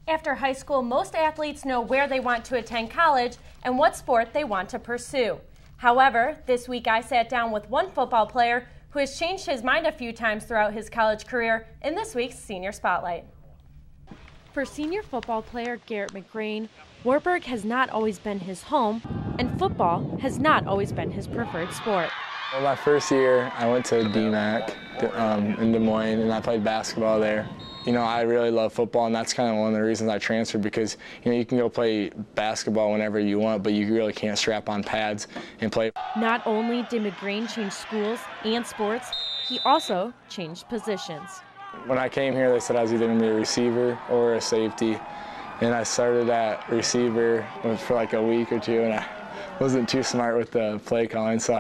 After high school, most athletes know where they want to attend college and what sport they want to pursue. However, this week I sat down with one football player who has changed his mind a few times throughout his college career in this week's Senior Spotlight. For senior football player Garrett McGrane, Wartburg has not always been his home, and football has not always been his preferred sport. Well, my first year, I went to DMAC in Des Moines, and I played basketball there. You know, I really love football, and that's kind of one of the reasons I transferred, because, you know, you can go play basketball whenever you want, but you really can't strap on pads and play. Not only did McGrane change schools and sports, he also changed positions. When I came here, they said I was either going to be a receiver or a safety, and I started at receiver for like a week or two, and I wasn't too smart with the play calling, so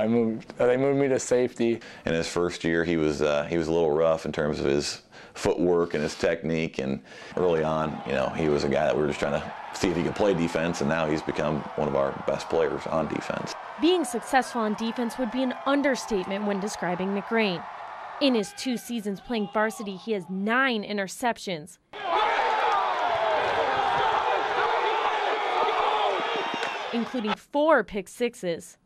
they moved me to safety. In his first year, he was a little rough in terms of his footwork and his technique, and early on, you know, he was a guy that we were just trying to see if he could play defense, and now he's become one of our best players on defense. Being successful on defense would be an understatement when describing McGrane. In his 2 seasons playing varsity, he has 9 interceptions, including 4 pick sixes,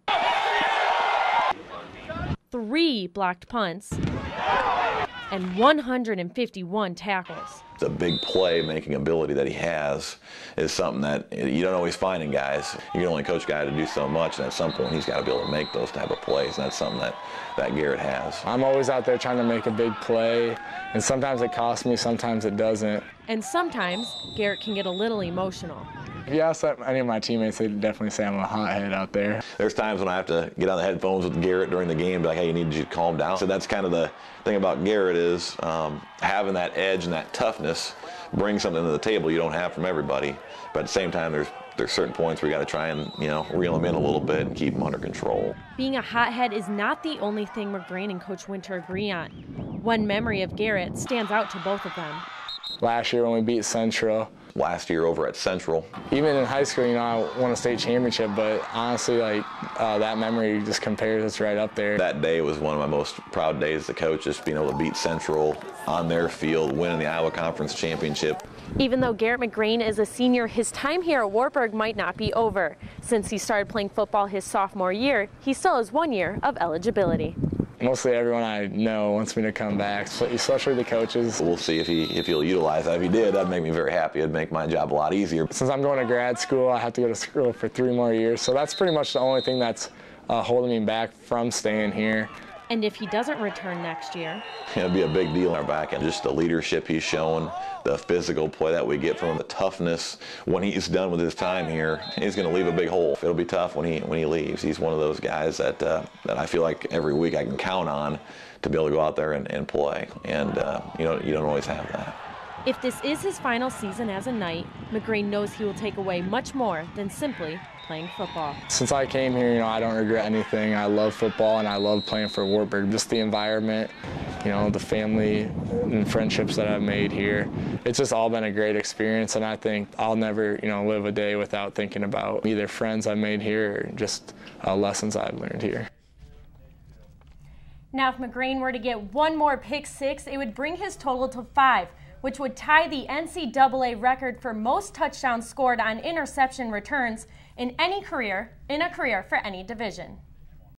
3 blocked punts, and 151 tackles. The big play-making ability that he has is something that you don't always find in guys. You can only coach a guy to do so much, and at some point he's got to be able to make those type of plays, and that's something that Garrett has. I'm always out there trying to make a big play, and sometimes it costs me, sometimes it doesn't. And sometimes Garrett can get a little emotional. If you ask any of my teammates, they'd definitely say I'm a hothead out there. There's times when I have to get on the headphones with Garrett during the game and be like, hey, you need to calm down. So that's kind of the thing about Garrett is having that edge and that toughness brings something to the table you don't have from everybody. But at the same time, there's certain points where you got to try and, you know, reel him in a little bit and keep him under control. Being a hothead is not the only thing McGrane and Coach Winter agree on. One memory of Garrett stands out to both of them. Last year when we beat Central. Last year over at Central. Even in high school, you know, I won a state championship, but honestly, like, that memory just compares, it's right up there. That day was one of my most proud days as a coach, just being able to beat Central on their field, winning the Iowa Conference Championship. Even though Garrett McGrane is a senior, his time here at Wartburg might not be over. Since he started playing football his sophomore year, he still has 1 year of eligibility. Mostly everyone I know wants me to come back, especially the coaches. We'll see if he'll utilize that. If he did, that'd make me very happy. It'd make my job a lot easier. Since I'm going to grad school, I have to go to school for 3 more years, so that's pretty much the only thing that's holding me back from staying here. And if he doesn't return next year? It'll be a big deal in our back end. Just the leadership he's shown, the physical play that we get from him, the toughness. When he's done with his time here, he's going to leave a big hole. It'll be tough when he leaves. He's one of those guys that I feel like every week I can count on to be able to go out there and play. And you don't always have that. If this is his final season as a Knight, McGrane knows he will take away much more than simply playing football. Since I came here, you know, I don't regret anything. I love football and I love playing for Wartburg. Just the environment, you know, the family and friendships that I've made here. It's just all been a great experience, and I think I'll never, you know, live a day without thinking about either friends I've made here or just lessons I've learned here. Now, if McGrane were to get 1 more pick six, it would bring his total to 5, which would tie the NCAA record for most touchdowns scored on interception returns in a career for any division.